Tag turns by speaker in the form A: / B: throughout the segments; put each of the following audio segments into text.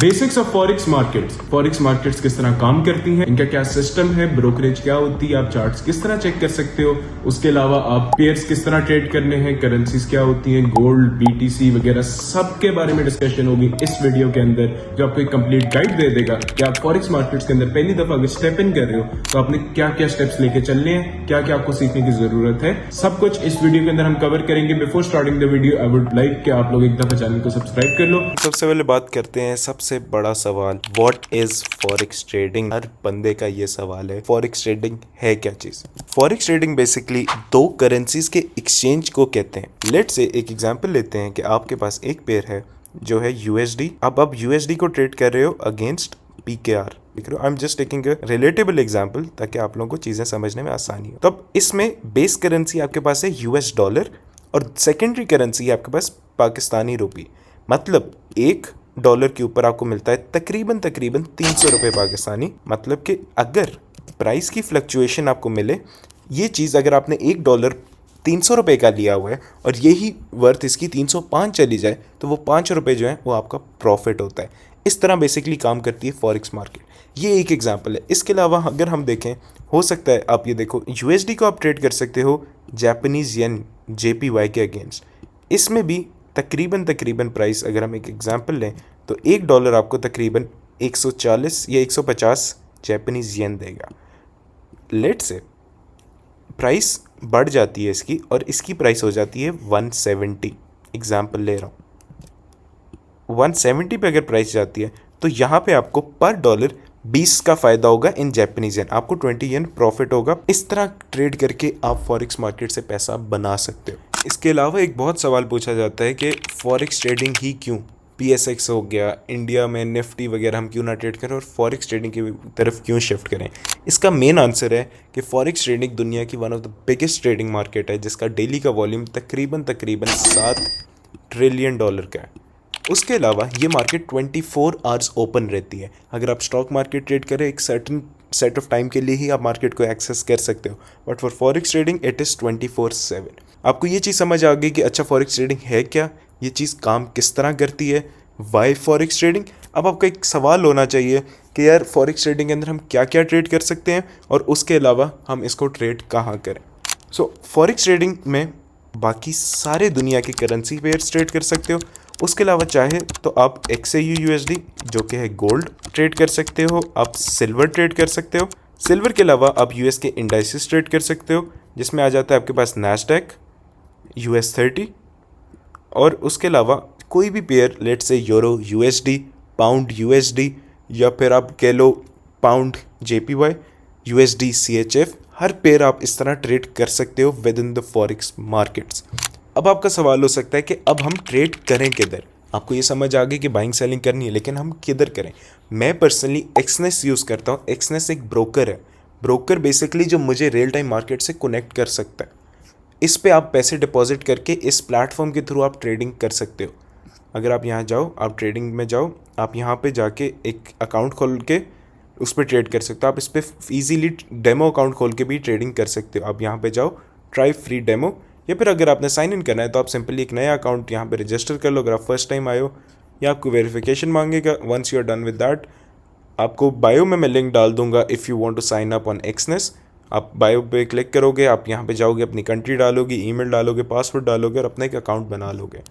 A: Basics of forex markets किस तरह काम करती हैं, इनका क्या सिस्टम है, ब्रोकरेज क्या होती है, आप चार्ट्स किस तरह चेक कर सकते हो, उसके अलावा आप पेयर्स किस तरह ट्रेड करने हैं, करेंसीज क्या होती हैं, गोल्ड, बीटीसी वगैरह सब के बारे में डिस्कशन होगी इस वीडियो के अंदर, जो आपको एक कंप्लीट गाइड दे देगा कि आप फॉरेक्स मार्केट्स के अंदर पहली दफा अगर स्टेप इन कर रहे हो तो आपने क्या क्या स्टेप्स लेके चलने हैं, क्या क्या आपको सीखने की जरूरत है, सब कुछ इस वीडियो के अंदर हम कवर करेंगे। Before starting the video I would like कि आप लोग एक दफा चैनल को सब्सक्राइब कर लो।
B: सबसे पहले बात करते हैं सबसे बड़ा सवाल, व्हाट इज फॉरेक्स ट्रेडिंग। हर बंदे का ये सवाल है, फॉरेक्स ट्रेडिंग है क्या चीज। फॉरेक्स ट्रेडिंग बेसिकली दो करेंसीज के एक्सचेंज को कहते हैं। लेट से एक एग्जांपल लेते हैं कि आपके पास एक पेयर है जो है यूएसडी। अब आप यूएसडी को ट्रेड कर रहे हो against PKR. I am just taking a relatable example ताकि आप लोगों को चीजें समझने में आसानी हो। तब इसमें बेस करेंसी आपके पास है यूएस डॉलर और सेकेंडरी करेंसी है आपके पास पाकिस्तानी रुपी। मतलब $1 के ऊपर आपको मिलता है तकरीबन 300 रुपये पाकिस्तानी। मतलब कि अगर प्राइस की फ्लक्चुएशन आपको मिले, ये चीज़ अगर आपने $1 300 रुपये का लिया हुआ है और यही वर्थ इसकी 305 चली जाए तो वो 5 रुपये जो है वो आपका प्रॉफिट होता है। इस तरह बेसिकली काम करती है फॉरेक्स मार्केट। ये एक एग्जांपल है। इसके अलावा अगर हम देखें, हो सकता है आप ये देखो, यूएसडी को आप ट्रेड कर सकते हो जापानीज येन JPY के अगेंस्ट। इसमें भी तकरीबन प्राइस अगर हम एक एग्जांपल लें तो $1 आपको तकरीबन 140 या 150 जापानीज येन देगा। लेट से प्राइस बढ़ जाती है इसकी और इसकी प्राइस हो जाती है 170। एग्जांपल ले रहा हूँ, 170 पे अगर प्राइस जाती है तो यहाँ पे आपको पर डॉलर 20 का फायदा होगा इन जापानीज येन, आपको 20 येन प्रॉफिट होगा। इस तरह ट्रेड करके आप फॉरेक्स मार्केट से पैसा बना सकते हो। इसके अलावा एक बहुत सवाल पूछा जाता है कि फॉरेक्स ट्रेडिंग ही क्यों, PSX हो गया, इंडिया में निफ्टी वगैरह हम क्यों ना ट्रेड करें और फॉरेक्स ट्रेडिंग की तरफ क्यों शिफ्ट करें। इसका मेन आंसर है कि फॉरेक्स ट्रेडिंग दुनिया की one of the biggest trading market है, जिसका डेली का वॉल्यूम तकरीबन $7 ट्रिलियन का है। उसके अलावा ये मार्केट 24 आवर्स ओपन रहती है। अगर आप स्टॉक मार्केट ट्रेड करें एक सर्टन सेट ऑफ टाइम के लिए ही आप मार्केट को एक्सेस कर सकते हो, but for forex trading it is 24/7। आपको ये चीज़ समझ आ गई कि अच्छा फॉरेक्स ट्रेडिंग है क्या, ये चीज़ काम किस तरह करती है, वाई फॉरेक्स ट्रेडिंग। अब आपका एक सवाल होना चाहिए कि यार फॉरेक्स ट्रेडिंग के अंदर हम क्या क्या ट्रेड कर सकते हैं और उसके अलावा हम इसको ट्रेड कहाँ करें। सो फॉरेक्स ट्रेडिंग में बाकी सारे दुनिया की करेंसी पेयर्स ट्रेड कर सकते हो। उसके अलावा चाहे तो आप XAU USD जो कि है गोल्ड ट्रेड कर सकते हो, आप सिल्वर ट्रेड कर सकते हो। सिल्वर के अलावा आप US के इंडाइसेस ट्रेड कर सकते हो, जिसमें आ जाता है आपके पास NASDAQ, US 30 और उसके अलावा कोई भी पेयर, लेट से यूरो USD, पाउंड USD या फिर आप कह लो पाउंड JPY, USD CHF, हर पेयर आप इस तरह ट्रेड कर सकते हो with in the forex markets. अब आपका सवाल हो सकता है कि अब हम ट्रेड करें किधर। आपको ये समझ आ गई कि बाइंग सेलिंग करनी है, लेकिन हम किधर करें। मैं पर्सनली एक्सनेस यूज़ करता हूँ। एक्सनेस एक ब्रोकर है। ब्रोकर बेसिकली जो मुझे रियल टाइम मार्केट से कनेक्ट कर सकता है। इस पे आप पैसे डिपॉजिट करके इस प्लेटफॉर्म के थ्रू आप ट्रेडिंग कर सकते हो। अगर आप यहाँ जाओ, आप ट्रेडिंग में जाओ, आप यहाँ पे जाके एक अकाउंट खोल के उस पर ट्रेड कर सकते हो। आप इस पर ईजीली डेमो अकाउंट खोल के भी ट्रेडिंग कर सकते हो। आप यहाँ पे जाओ, ट्राई फ्री डेमो, या फिर अगर आपने साइन इन करना है तो आप सिंपली एक नया अकाउंट यहाँ पे रजिस्टर कर लो। अगर आप फर्स्ट टाइम आए हो या आपको वेरिफिकेशन मांगेगा। Once you are done with that, आपको बायो में मैं लिंक डाल दूंगा if you want to sign up on Exness. आप बायो पे क्लिक करोगे, आप यहाँ पे जाओगे, अपनी कंट्री डालोगे, ईमेल डालोगे, पासवर्ड डालोगे और अपना एक अकाउंट बना लोगे।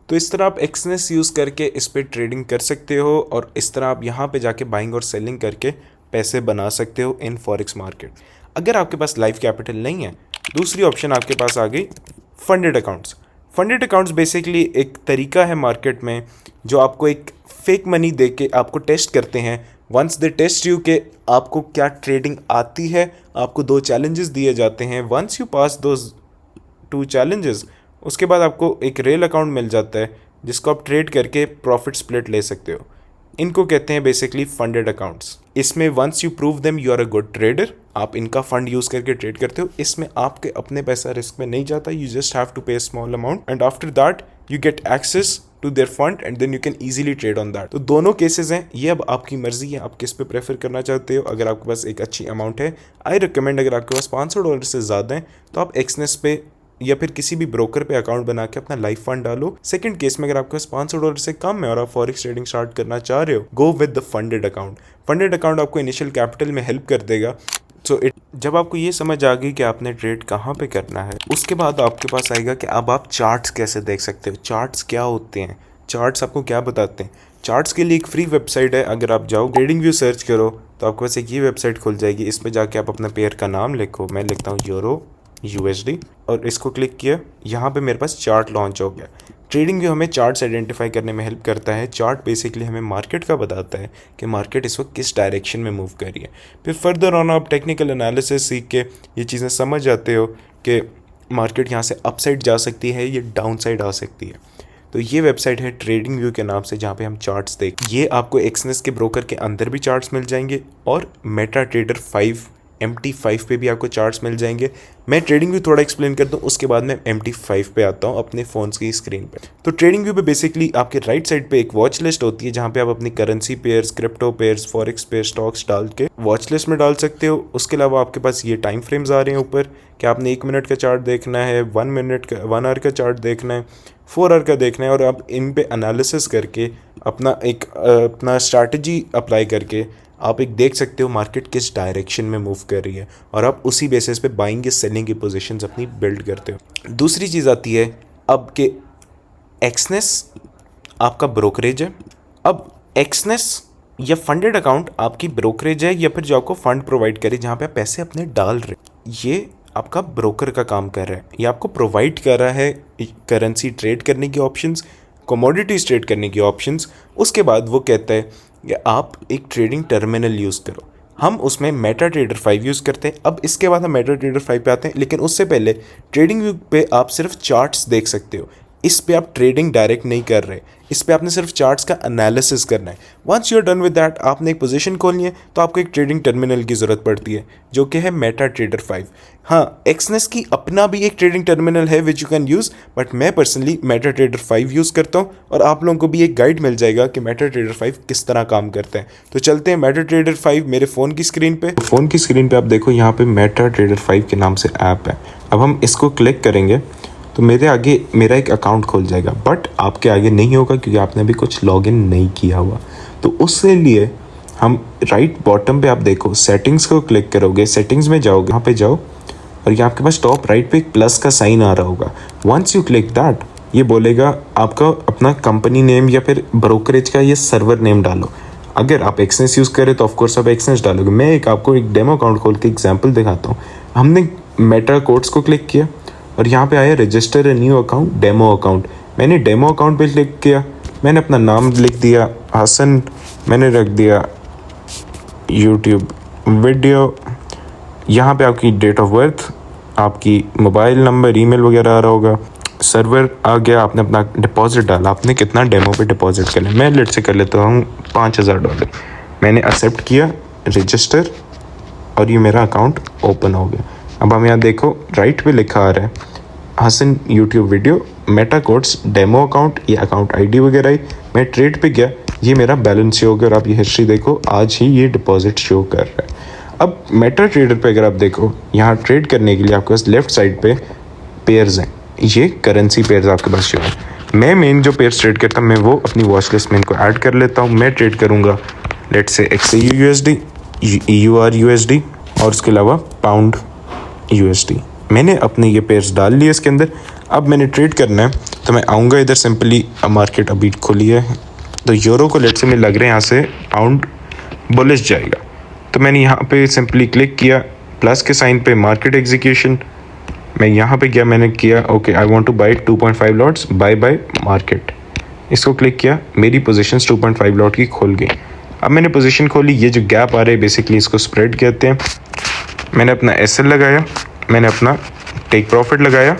B: तो इस तरह आप एक्सनेस यूज़ करके इस पर ट्रेडिंग कर सकते हो और इस तरह आप यहाँ पे जाके बाइंग और सेलिंग करके पैसे बना सकते हो इन फॉरेक्स मार्केट। अगर आपके पास लाइव कैपिटल नहीं है, दूसरी ऑप्शन आपके पास आ गई funded accounts. Funded accounts basically एक तरीका है मार्केट में जो आपको एक फेक मनी दे के आपको टेस्ट करते हैं। वंस दे टेस्ट यू के आपको क्या ट्रेडिंग आती है, आपको 2 चैलेंजेस दिए जाते हैं। Once you pass those 2 challenges, उसके बाद आपको एक रियल अकाउंट मिल जाता है जिसको आप ट्रेड करके प्रॉफिट स्प्लिट ले सकते हो। इनको कहते हैं बेसिकली फंडेड अकाउंट्स। इसमें once you prove them you are a good trader, आप इनका फंड यूज़ करके ट्रेड करते हो। इसमें आपके अपने पैसा रिस्क में नहीं जाता। You just have to pay small amount and after that you get access to their fund and then you can easily trade on that. तो दोनों केसेस हैं। ये अब आपकी मर्जी है, आप किस पे प्रेफर करना चाहते हो। अगर आपके पास एक अच्छी अमाउंट है, आई रिकमेंड, अगर आपके पास $500 से ज़्यादा है तो आप एक्सनेस पे या फिर किसी भी ब्रोकर पे अकाउंट बना के अपना लाइफ फंड डालो। सेकंड केस में अगर आपके पास $500 से कम है और आप फॉरेक्स ट्रेडिंग स्टार्ट करना चाह रहे हो, go with the funded account. Funded account आपको इनिशियल कैपिटल में हेल्प कर देगा। जब आपको ये समझ आ गई कि आपने ट्रेड कहाँ पे करना है, उसके बाद आपके पास आएगा कि अब आप चार्ट्स कैसे देख सकते हो, चार्ट्स क्या होते हैं, चार्ट्स आपको क्या बताते हैं। चार्ट्स के लिए एक फ्री वेबसाइट है, अगर आप जाओ ट्रेडिंग व्यू सर्च करो तो आपके पास एक ये वेबसाइट खुल जाएगी। इस पर जाके आप अपना पेयर का नाम लिखो, मैं लिखता हूँ यूरो USD और इसको क्लिक किया, यहाँ पे मेरे पास चार्ट लॉन्च हो गया। ट्रेडिंग व्यू हमें चार्ट्स आइडेंटिफाई करने में हेल्प करता है। चार्ट बेसिकली हमें मार्केट का बताता है कि मार्केट इस वक्त किस डायरेक्शन में मूव कर रही है। फिर फर्दर ऑन आप टेक्निकल एनालिसिस सीख के ये चीज़ें समझ जाते हो कि मार्केट यहाँ से अपसाइड जा सकती है, ये डाउन साइड आ सकती है। तो ये वेबसाइट है ट्रेडिंग व्यू के नाम से, जहाँ पे हम चार्ट्स देख, ये आपको एक्सनेस के ब्रोकर के अंदर भी चार्ट्स मिल जाएंगे और मेटा ट्रेडर 5 MT5 पे भी आपको चार्ट्स मिल जाएंगे। मैं ट्रेडिंग व्यू थोड़ा एक्सप्लेन करता हूँ, उसके बाद मैं MT5 पे आता हूँ अपने फ़ोन्स की स्क्रीन पे। तो ट्रेडिंग व्यू पे बेसिकली आपके राइट साइड पे एक वॉच लिस्ट होती है, जहाँ पे आप अपनी currency pairs, crypto pairs, forex pairs, stocks डाल के वॉच लिस्ट में डाल सकते हो। उसके अलावा आपके पास ये टाइम फ्रेम्स आ रहे हैं ऊपर कि आपने 1 मिनट का चार्ट देखना है, 1 आवर का चार्ट देखना है, 4 आवर का देखना है, और आप इन पे एनालिसिस करके अपना स्ट्रैटेजी अप्लाई करके आप एक देख सकते हो मार्केट किस डायरेक्शन में मूव कर रही है, और आप उसी बेसिस पे बाइंग या सेलिंग की पोजीशंस अपनी बिल्ड करते हो। दूसरी चीज़ आती है अब के एक्सनेस आपका ब्रोकरेज है। अब एक्सनेस या फंडेड अकाउंट आपकी ब्रोकरेज है, या फिर जो आपको फंड प्रोवाइड करे जहाँ पे आप पैसे अपने डाल रहे, ये आपका ब्रोकर का काम कर रहा है। ये आपको प्रोवाइड कर रहा है करेंसी ट्रेड करने की ऑप्शंस, कमोडिटीज ट्रेड करने की ऑप्शंस। उसके बाद वो कहता है कि आप एक ट्रेडिंग टर्मिनल यूज़ करो। हम उसमें मेटा ट्रेडर 5 यूज़ करते हैं। अब इसके बाद हम मेटा ट्रेडर 5 पे आते हैं, लेकिन उससे पहले ट्रेडिंग व्यू पे आप सिर्फ चार्ट्स देख सकते हो। इस पे आप ट्रेडिंग डायरेक्ट नहीं कर रहे, इस पे आपने सिर्फ चार्ट्स का एनालिसिस करना है। Once you are done with that, आपने एक पोजीशन खोलनी है तो आपको एक ट्रेडिंग टर्मिनल की ज़रूरत पड़ती है, जो कि है मेटा ट्रेडर 5। हाँ, एक्सनेस की अपना भी एक ट्रेडिंग टर्मिनल है which you can use, but मैं पर्सनली मेटा ट्रेडर 5 यूज़ करता हूँ, और आप लोगों को भी एक गाइड मिल जाएगा कि मेटा ट्रेडर 5 किस तरह काम करता है। तो चलते हैं मेटा ट्रेडर 5 मेरे फ़ोन की स्क्रीन पे। फ़ोन की स्क्रीन पे आप देखो, यहाँ पे मेटा ट्रेडर 5 के नाम से ऐप है। अब हम इसको क्लिक करेंगे तो मेरे आगे मेरा एक अकाउंट खुल जाएगा, बट आपके आगे नहीं होगा क्योंकि आपने अभी कुछ लॉगिन नहीं किया हुआ। तो उसके लिए हम राइट बॉटम पे आप देखो सेटिंग्स को क्लिक करोगे, सेटिंग्स में जाओगे, यहाँ पे जाओ और ये आपके पास टॉप राइट पे एक प्लस का साइन आ रहा होगा। वंस यू क्लिक दैट, ये बोलेगा आपका अपना कंपनी नेम या फिर ब्रोकरेज का ये सर्वर नेम डालो। अगर आप एक्सनेस यूज़ करें तो ऑफकोर्स आप एक्सनेस डालोगे। मैं आपको एक डेमो अकाउंट खोल के एग्जाम्पल दिखाता हूँ। हमने मेटा कोड्स को क्लिक किया और यहाँ पे आया register a new account, demo account. मैंने डेमो अकाउंट पे क्लिक किया, मैंने अपना नाम लिख दिया हसन, मैंने रख दिया यूट्यूब वीडियो। यहाँ पे आपकी डेट ऑफ बर्थ, आपकी मोबाइल नंबर, ईमेल वगैरह आ रहा होगा। सर्वर आ गया, आपने अपना डिपॉजिट डाला, आपने कितना डेमो पे डिपॉजिट करना है। मैं लेट से कर लेता हूँ $5000। मैंने एक्सेप्ट किया, रजिस्टर, और ये मेरा अकाउंट ओपन हो गया। अब हम यहाँ देखो राइट पे लिखा आ रहा है Hasan YouTube video, meta codes, demo account, ये अकाउंट आईडी वगैरह ही। मैं ट्रेड पे गया, ये मेरा बैलेंस शो हो गया, और आप ये हिस्ट्री देखो, आज ही ये डिपॉजिट शो कर रहा है। अब मेटा ट्रेडर पे अगर आप देखो, यहाँ ट्रेड करने के लिए आपके पास लेफ्ट साइड पे पेयर्स हैं, ये करेंसी पेयर्स आपके पास शो है। मैं मेन जो पेयर्स ट्रेड करता हूँ, मैं वो अपनी वॉच लिस्ट में इनको ऐड कर लेता हूँ। मैं ट्रेड करूँगा लेट से XAU USD, EUR USD, और उसके अलावा पाउंड USD। मैंने अपने ये पेयर्स डाल लिए इसके अंदर। अब मैंने ट्रेड करना है तो मैं आऊँगा इधर, सिंपली मार्केट अभी खुली है तो यूरो को लेट से मैं लग रहे हैं यहाँ से पाउंड बुलिश जाएगा। तो मैंने यहाँ पे सिंपली क्लिक किया प्लस के साइन पे, मार्केट एग्जीक्यूशन। मैं यहाँ पे गया, मैंने किया okay I want to buy 2.5 lots, buy buy market. इसको क्लिक किया, मेरी पोजीशंस 2.5 लॉट की खोल गई। अब मैंने पोजीशन खोली, ये जो गैप आ रहे हैं बेसिकली इसको स्प्रेड कहते हैं। मैंने अपना SL लगाया, मैंने अपना टेक प्रॉफिट लगाया,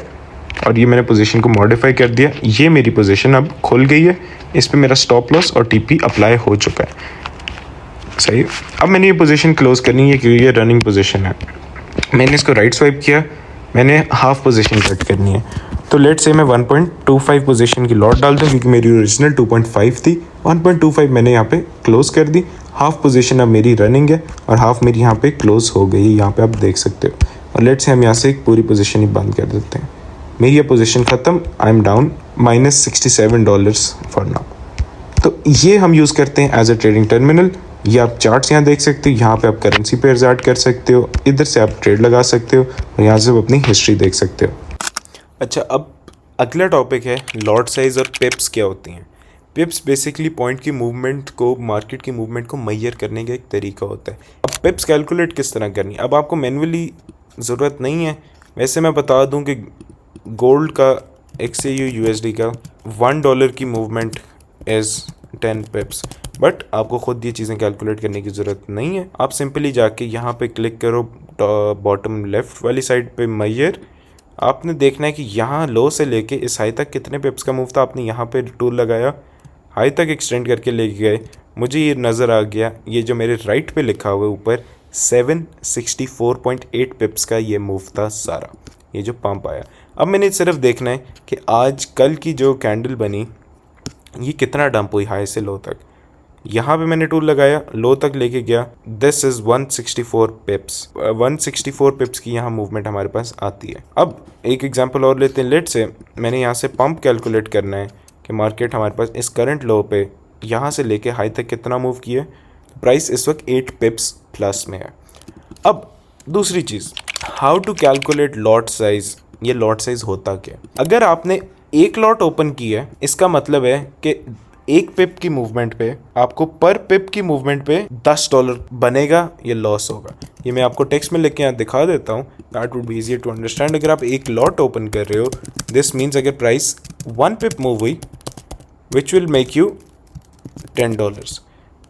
B: और ये मैंने पोजीशन को मॉडिफाई कर दिया। ये मेरी पोजीशन अब खुल गई है, इस पे मेरा स्टॉप लॉस और TP अप्लाई हो चुका है। सही, अब मैंने ये पोजीशन क्लोज करनी है क्योंकि ये रनिंग पोजीशन है। मैंने इसको राइट स्वाइप किया, मैंने हाफ पोजीशन कट करनी है। तो लेट से मैं 1.25 पोजीशन की लॉट डाल दूँ क्योंकि मेरी ओरिजिनल 2.5 थी। 1.25 मैंने यहाँ पे क्लोज कर दी। हाफ पोजीशन अब मेरी रनिंग है और हाफ मेरी यहाँ पे क्लोज हो गई, यहाँ पे आप देख सकते हो। और लेट से हम यहाँ से एक पूरी पोजीशन ही बंद कर देते हैं। मेरी ये पोजीशन ख़त्म, I am down -$67 for now. तो ये हम यूज़ करते हैं एज अ ट्रेडिंग टर्मिनल। ये आप चार्ट्स यहाँ देख सकते हो, यहाँ पे आप करेंसी पेयर्स ऐड कर सकते हो, इधर से आप ट्रेड लगा सकते हो और यहाँ से आप अपनी हिस्ट्री देख सकते हो। अच्छा, अब अगला टॉपिक है लॉट साइज़ और पिप्स क्या होती हैं। पिप्स बेसिकली पॉइंट की मूवमेंट को, मार्केट की मूवमेंट को मेजर करने का एक तरीका होता है। अब पिप्स कैलकुलेट किस तरह करनी है, अब आपको मैनुअली ज़रूरत नहीं है। वैसे मैं बता दूं कि गोल्ड का XAU USD का $1 की मूवमेंट इज़ 10 पिप्स, बट आपको ख़ुद ये चीज़ें कैलकुलेट करने की ज़रूरत नहीं है। आप सिंपली जाके यहाँ पे क्लिक करो बॉटम लेफ़्ट वाली साइड पे मेजर। आपने देखना है कि यहाँ लो से लेके इस हाई तक कितने पिप्स का मूव था। आपने यहाँ पे टूल लगाया, हाई तक एक्सटेंड करके लेके गए, मुझे ये नज़र आ गया, ये जो मेरे राइट पे लिखा हुआ है ऊपर 764.8 पिप्स का ये मूव था सारा, ये जो पंप आया। अब मैंने सिर्फ देखना है कि आज कल की जो कैंडल बनी ये कितना डंप हुई हाई से लो तक। यहाँ पे मैंने टूल लगाया, लो तक लेके गया, दिस इज़ 164 पिप्स। 164 पिप्स की यहाँ मूवमेंट हमारे पास आती है। अब एक एग्जांपल और लेते हैं। लेट से मैंने यहाँ से पंप कैलकुलेट करना है कि मार्केट हमारे पास इस करंट लो पे यहाँ से लेके हाई तक कितना मूव किया। प्राइस इस वक्त 8 पिप्स प्लस में है। अब दूसरी चीज़, how to calculate lot size. ये लॉट साइज़ होता क्या है? अगर आपने एक लॉट ओपन की है, इसका मतलब है कि एक पिप की मूवमेंट पे आपको पर पिप की मूवमेंट पे $10 बनेगा या लॉस होगा। ये मैं आपको टेक्स्ट में लिख के यहाँ दिखा देता हूँ, that would be easier to understand. अगर आप एक लॉट ओपन कर रहे हो, दिस मीन्स अगर प्राइस 1 पिप मूव हुई विच विल मेक यू $10।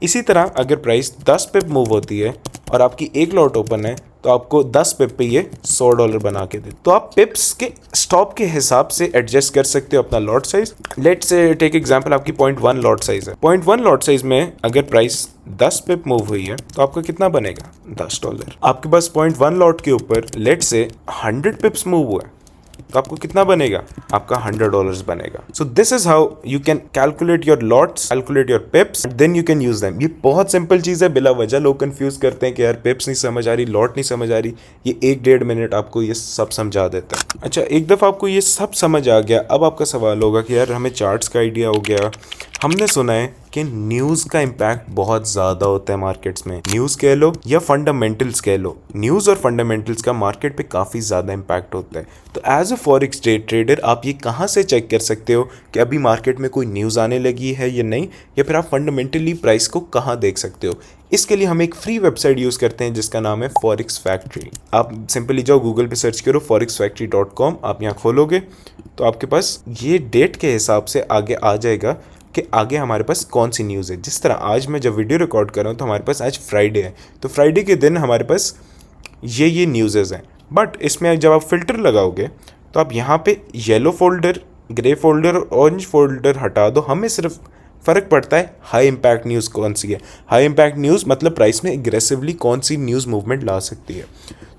B: इसी तरह अगर प्राइस 10 पिप मूव होती है और आपकी एक लॉट ओपन है तो आपको 10 पिप पे ये $100 बना के दे। तो आप पिप्स के स्टॉप के हिसाब से एडजस्ट कर सकते हो अपना lot size. Let's say take example, आपकी 0.1 लॉट साइज है। 0.1 लॉट साइज में अगर प्राइस 10 पिप मूव हुई है तो आपका कितना बनेगा? $10। आपके पास 0.1 लॉट के ऊपर लेट्स से 100 पिप्स मूव हुआ है तो आपको कितना बनेगा? आपका $100 बनेगा। So this is how you can calculate your lots, calculate your pips, then you can use them. ये बहुत सिंपल चीज़ है, बिला वजह लोग कंफ्यूज करते हैं कि यार पिप्स नहीं समझ आ रही, लॉट नहीं समझ आ रही। ये 1-1.5 मिनट आपको ये सब समझा देता है। अच्छा, एक दफ़ा आपको ये सब समझ आ गया, अब आपका सवाल होगा कि यार हमें चार्ट्स का आइडिया हो गया, हमने सुना है कि न्यूज़ का इम्पैक्ट बहुत ज़्यादा होता है मार्केट्स में। न्यूज़ कह लो या फंडामेंटल्स कह लो, न्यूज़ और फंडामेंटल्स का मार्केट पे काफ़ी ज़्यादा इम्पैक्ट होता है। तो एज अ फॉरेक्स ट्रेडर आप ये कहाँ से चेक कर सकते हो कि अभी मार्केट में कोई न्यूज़ आने लगी है या नहीं, या फिर आप फंडामेंटली प्राइस को कहाँ देख सकते हो? इसके लिए हम एक फ्री वेबसाइट यूज़ करते हैं जिसका नाम है फॉरेक्स फैक्ट्री। आप सिंपली जाओ गूगल पे सर्च करो forexfactory.com, आप यहाँ खोलोगे तो आपके पास ये डेट के हिसाब से आगे आ जाएगा कि आगे हमारे पास कौन सी न्यूज़ है। जिस तरह आज मैं जब वीडियो रिकॉर्ड कर रहा हूँ तो हमारे पास आज फ्राइडे है, तो फ्राइडे के दिन हमारे पास ये न्यूज़ेज़ हैं। बट इसमें जब आप फ़िल्टर लगाओगे तो आप यहाँ पे येलो फोल्डर, ग्रे फोल्डर और ऑरेंज फोल्डर हटा दो। हमें सिर्फ फ़र्क पड़ता है हाई इम्पैक्ट न्यूज़ कौन सी है। हाई इम्पैक्ट न्यूज़ मतलब प्राइस में एग्रेसिवली कौन सी न्यूज़ मूवमेंट ला सकती है।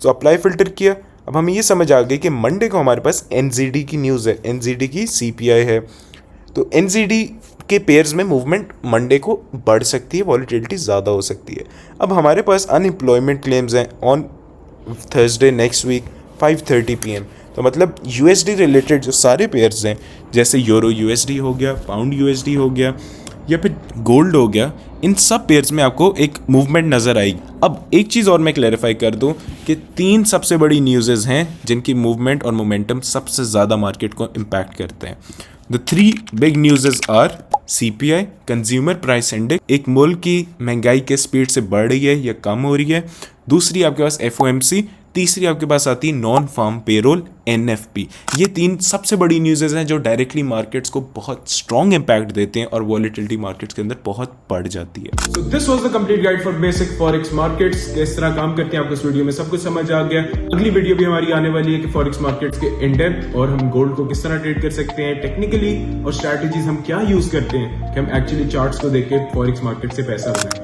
B: तो अप्लाई फ़िल्टर किया, अब हमें ये समझ आ गई कि मंडे को हमारे पास NZD की न्यूज़ है, NZD की CPI है। तो NZD के पेयर्स में मूवमेंट मंडे को बढ़ सकती है, वॉलीटिलिटी ज़्यादा हो सकती है। अब हमारे पास अनएम्प्लॉयमेंट क्लेम्स हैं on Thursday next week 5:30 PM। तो मतलब USD रिलेटेड जो सारे पेयर्स हैं, जैसे यूरो USD हो गया, पाउंड USD हो गया या फिर गोल्ड हो गया, इन सब पेयर्स में आपको एक मूवमेंट नज़र आएगी। अब एक चीज़ और मैं क्लैरिफाई कर दूं कि 3 सबसे बड़ी न्यूज़ेज़ हैं जिनकी मूवमेंट और मोमेंटम सबसे ज़्यादा मार्केट को इम्पैक्ट करते हैं। The 3 big newses are CPI, consumer price index, एक मुल्क की महंगाई के स्पीड से बढ़ रही है या कम हो रही है। दूसरी आपके पास FOMC, तीसरी आपके पास आती है नॉन फार्म पेरोल NFP। ये 3 सबसे बड़ी न्यूज़ेज़ हैं जो डायरेक्टली मार्केट्स को बहुत स्ट्रॉन्ग इम्पैक्ट देते हैं और वॉलीटिलिटी मार्केट्स के अंदर बहुत बढ़ जाती है।
A: So this was the complete guide for basic forex markets. किस तरह काम करते हैं आपको इस वीडियो में सब कुछ समझ आ गया। अगली वीडियो भी हमारी आने वाली है कि फॉरेक्स मार्केट्स के इन डेप्थ और हम गोल्ड को किस तरह ट्रेड कर सकते हैं टेक्निकली, और स्ट्रैटेजीज हम क्या यूज करते हैं कि हम एक्चुअली चार्ट्स को देख के फॉरेक्स मार्केट से पैसा बनाएं।